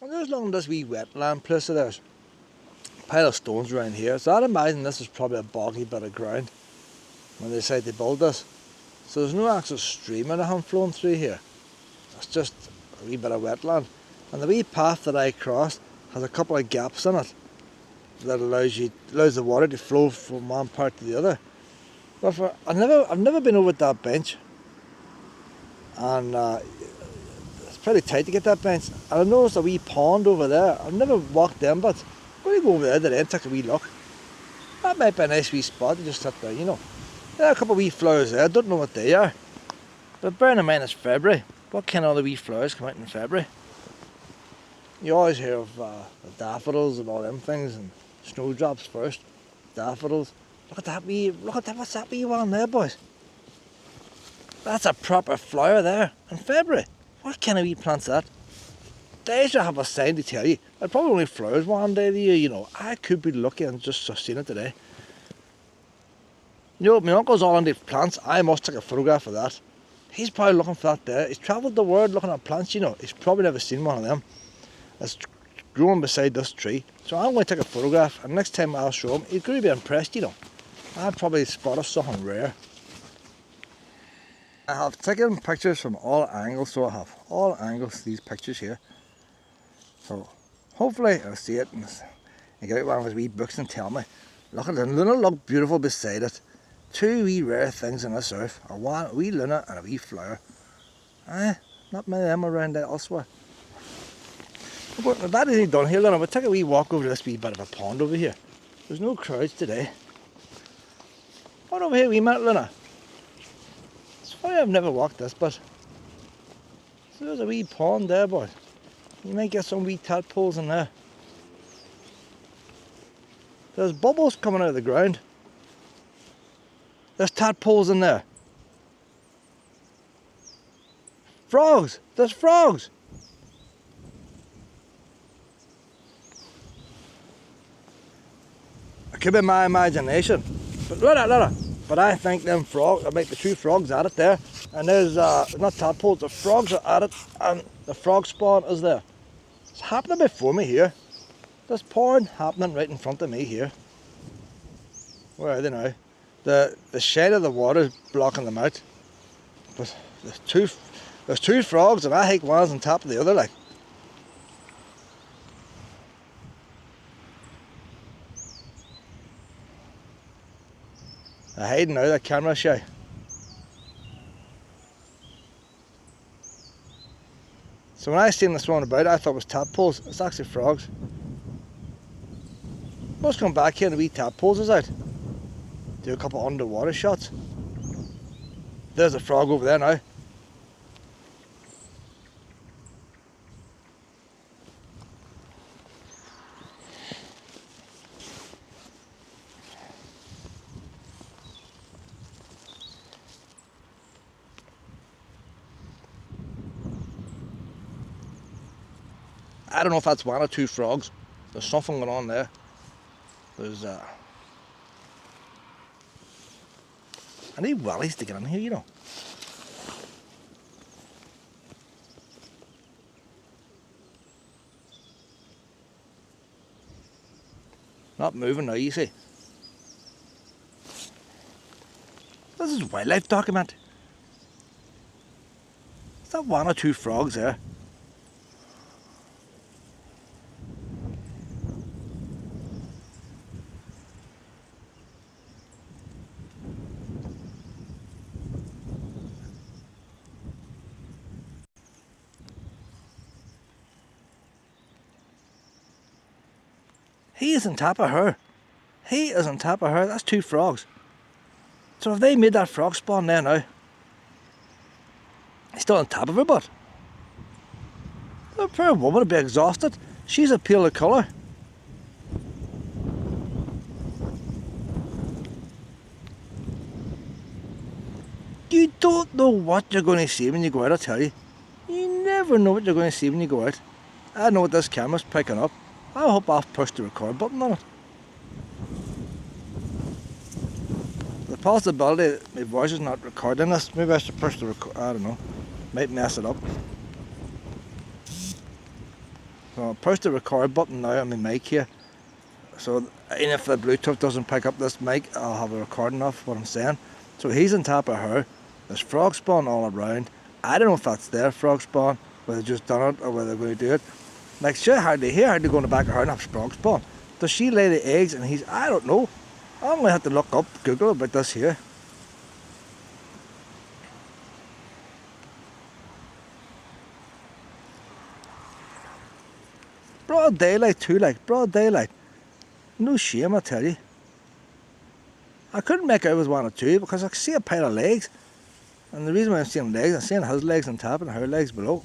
And there's along this wee wetland place, so there's a pile of stones around here. So I'd imagine this is probably a boggy bit of ground when they decided to build this. So there's no actual stream or anything flowing through here. It's just a wee bit of wetland. And the wee path that I crossed has a couple of gaps in it that allows the water to flow from one part to the other. But I've never been over at that bench, and it's pretty tight to get that bench. And I noticed a wee pond over there. I've never walked in, but I'm going to go over there today and take a wee look. That might be a nice wee spot to just sit there, you know. There are a couple of wee flowers there. I don't know what they are, but bearing in mind it's February. What kind of other wee flowers come out in February? You always hear of the daffodils and all them things, and snowdrops first. Daffodils. Look at that, what's that wee one there, boys? That's a proper flower there in February. What kind of wee plant's that? They should have a sign to tell you. It probably only flowers one day of the year, you know. I could be lucky and just seen it today. You know, my uncle's all into plants. I must take a photograph of that. He's probably looking for that there. He's travelled the world looking at plants, you know. He's probably never seen one of them. It's growing beside this tree. So I'm going to take a photograph, and next time I'll show him, he's going to be impressed, you know. I'll probably spot something rare. I have taken pictures from all angles, so I have all angles of these pictures here. So hopefully I'll see it and get out one of his wee books and tell me, look at the luna, look beautiful beside it. Two wee rare things on this earth, a wee luna and a wee flower. Not many of them around there elsewhere. But that isn't done here, Luna. We'll take a wee walk over this wee bit of a pond over here. There's no crowds today. What over here, wee minute, Luna? It's funny I've never walked this, but so there's a wee pond there, boy. You might get some wee tadpoles in there. There's bubbles coming out of the ground. There's tadpoles in there. Frogs! There's frogs! It could be my imagination. But look at that. But I think them frogs, there might be two frogs at it there. And there's not tadpoles, the frogs are at it, and the frog spawn is there. It's happening before me here. There's pond happening right in front of me here. Where are they now? The shed of the water is blocking them out. But there's two frogs, and I think one's on top of the other, like. They're hiding now, that camera shy. So when I seen this one about, I thought it was tadpoles. It's actually frogs. Must come back here and the wee tadpoles is out. Do a couple of underwater shots. There's a frog over there now. I don't know if that's one or two frogs. There's something going on there. There's I need wellies to get in here, you know. Not moving now, you see. This is wildlife document. Is that one or two frogs there? He is on top of her. He is on top of her. That's two frogs. So if they made that frog spawn there now, he's still on top of her, but the poor woman would be exhausted. She's a pale of colour. You don't know what you're going to see when you go out, I tell you. You never know what you're going to see when you go out. I know what this camera's picking up. I hope I've pushed the record button on it. The possibility that my voice is not recording this, maybe I should push the record, I don't know. Might mess it up. So I'll push the record button now on my mic here. So even if the Bluetooth doesn't pick up this mic, I'll have a recording of what I'm saying. So he's on top of her. There's frog spawn all around. I don't know if that's their frog spawn, whether they've just done it or whether they're going to do it. Like, sure, hardly go in the back of her and have frog spawn. Does she lay the eggs? And he's, I don't know. I'm going to have to look up, Google about this here. Broad daylight too, like, broad daylight. No shame, I tell you. I couldn't make out it was one or two because I could see a pile of legs. And the reason why I'm seeing legs, I'm seeing his legs on top and her legs below.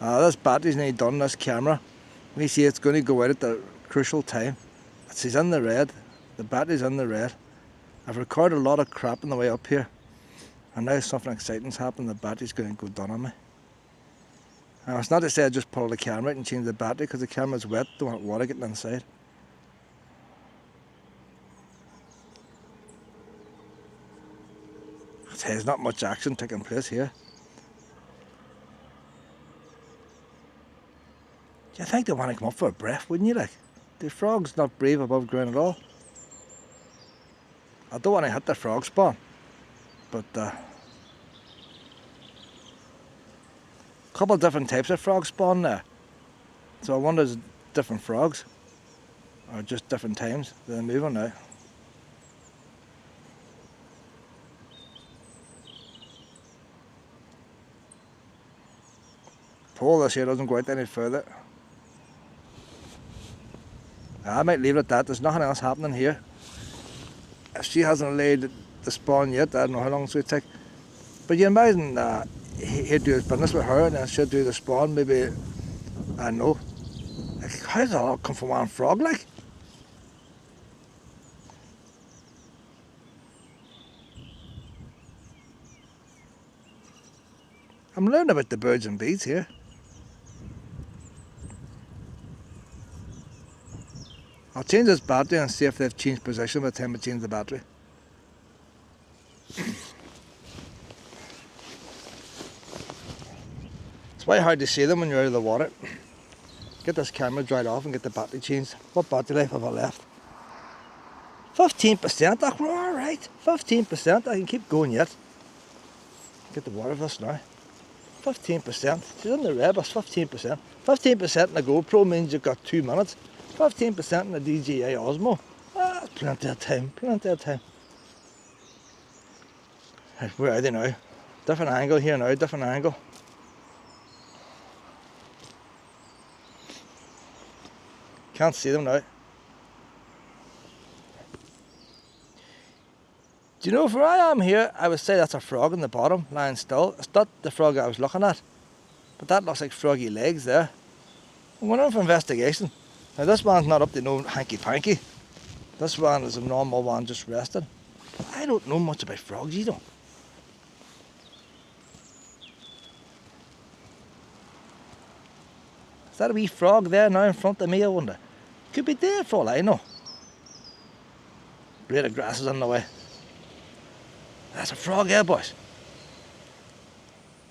This battery's nearly done, this camera. We see it's going to go out at the crucial time. It's in the red. The battery's in the red. I've recorded a lot of crap on the way up here. And now something exciting's happened, the battery's going to go down on me. Now, it's not to say I just pull the camera out and change the battery because the camera's wet, don't want water getting inside. There's not much action taking place here. You think they want to come up for a breath, wouldn't you, like? The frogs not breathe above ground at all. I don't want to hit the frog spawn, but a couple of different types of frog spawn there. So I wonder if it's different frogs, or just different times they're moving now. Pull this here doesn't go out any further. I might leave it at that, there's nothing else happening here. If she hasn't laid the spawn yet, I don't know how long it's going to take. But you imagine he'd do his business with her and then she'd do the spawn, maybe, I don't know. Like, how does it all come from one frog, like? I'm learning about the birds and bees here. I'll change this battery and see if they've changed position by the time I change the battery. It's very hard to see them when you're out of the water. Get this camera dried off and get the battery changed. What battery life have I left? 15%, we're alright. 15%, I can keep going yet. Get the water of this now. 15%, she's in the red, but 15%. 15% in the GoPro means you've got 2 minutes. 15% in the DJI Osmo. That's plenty of time, plenty of time. Right, where are they now? Different angle here now, different angle. Can't see them now. Do you know, where I am here, I would say that's a frog in the bottom, lying still. It's not the frog I was looking at, but that looks like froggy legs there. I'm going in for investigation. Now this one's not up to no hanky-panky. This one is a normal one just resting. But I don't know much about frogs, you know. Is that a wee frog there now in front of me, I wonder? Could be dead for all I know. Blade of grass is on the way. That's a frog here, boys.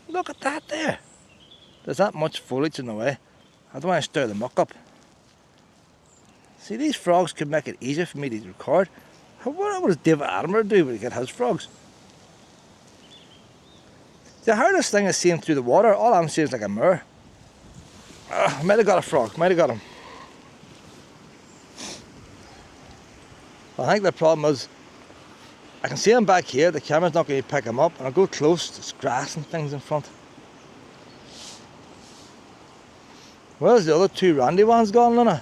Look at that there. There's that much foliage in the way. I don't want to stir the muck up. See, these frogs could make it easier for me to record. What does David Attenborough do when he get his frogs? The hardest thing is seeing through the water. All I'm seeing is like a mirror. Might have got a frog, might have got him. I think the problem is, I can see him back here, the camera's not going to pick him up, and I'll go close, there's grass and things in front. Where's the other two randy ones gone, Luna?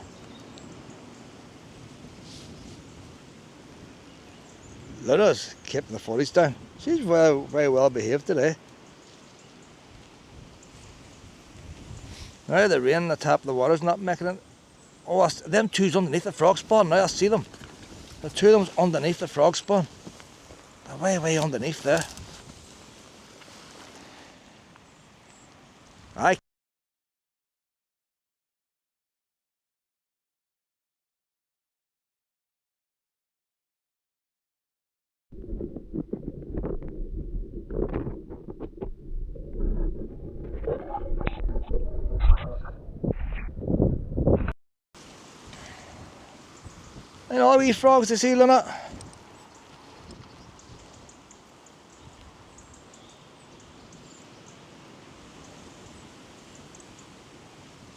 Luna's keeping the footage down. She's very well behaved today. Now the rain on the top of the water's not making it. Oh, them two's underneath the frog spawn now, I see them. The two of them's underneath the frog spawn. They're way underneath there. Aye. of wee frogs to see, Luna.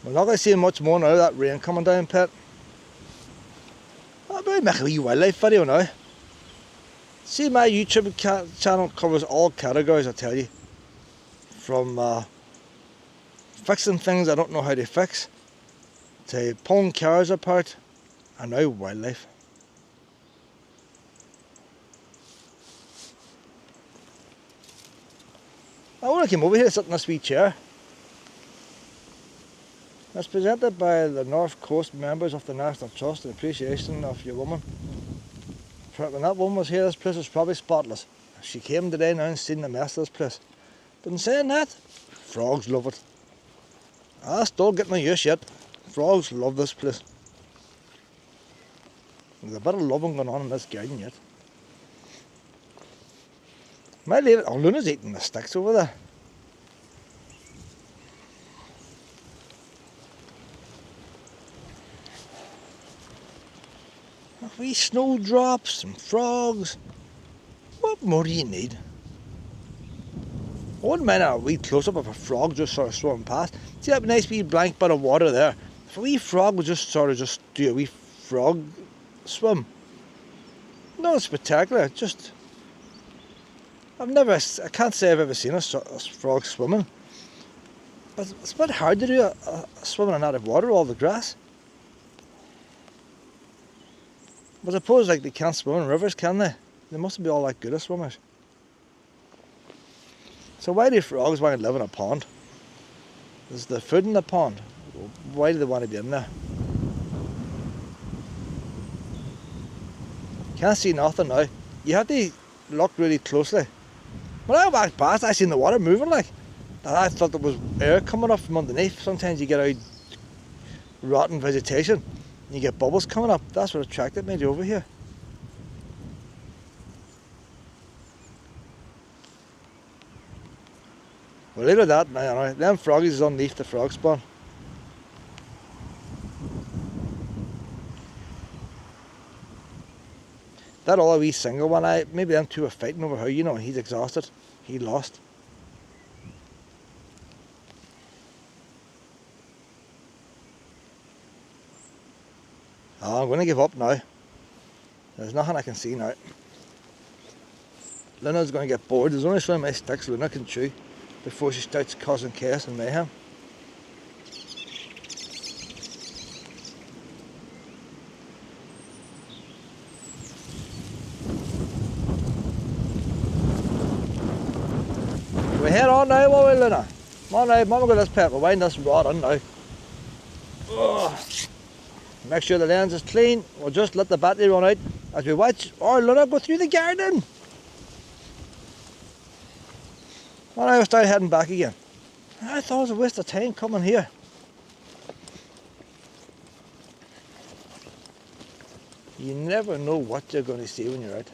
We're not going to see much more now of that rain coming down, Pet. I'm going to make a wee wildlife video now. See, my YouTube channel covers all categories, I tell you. From fixing things I don't know how to fix, to pulling cars apart, and now wildlife. I want to come over here and sit in this wee chair. It's presented by the North Coast members of the National Trust in appreciation of your woman. When that woman was here, this place was probably spotless. She came today now and seen the mess of this place. But in saying that, frogs love it. I still get my use yet. Frogs love this place. There's a bit of loving going on in this garden yet. Might leave it. Oh, Luna's eating the sticks over there. Wee snowdrops and frogs. What more do you need? I wouldn't mind a wee close-up of a frog just sort of swimming past. See that nice wee blank bit of water there? If a wee frog would just sort of just do a wee frog swim. No, it's spectacular. Just, I can't say I've ever seen a frog swimming. But it's a bit hard to do a swimming in out of water, all the grass. But I suppose like they can't swim in rivers, can they? They mustn't be all that good at swimmers. So why do frogs want to live in a pond? Is there food in the pond? Why do they want to be in there? Can't see nothing now. You have to look really closely. When I walked past, I seen the water moving like. And I thought there was air coming up from underneath. Sometimes you get out rotten vegetation. You get bubbles coming up. That's what attracted me to over here. Well, leave it at that now, anyway. Them froggies is underneath the frog spawn. That other wee single one, maybe them two are fighting over her, you know, he's exhausted. He lost. Oh, I'm going to give up now. There's nothing I can see now. Luna's going to get bored. There's only so many sticks Luna can chew before she starts causing chaos and mayhem. We head on now, won't we, Luna? Come on now, Mama got this pet. We'll wind this rod on now. Ugh. Make sure the lens is clean. We'll just let the battery run out as we watch our Luna go through the garden. Well, I will start heading back again. I thought it was a waste of time coming here. You never know what you're going to see when you're out.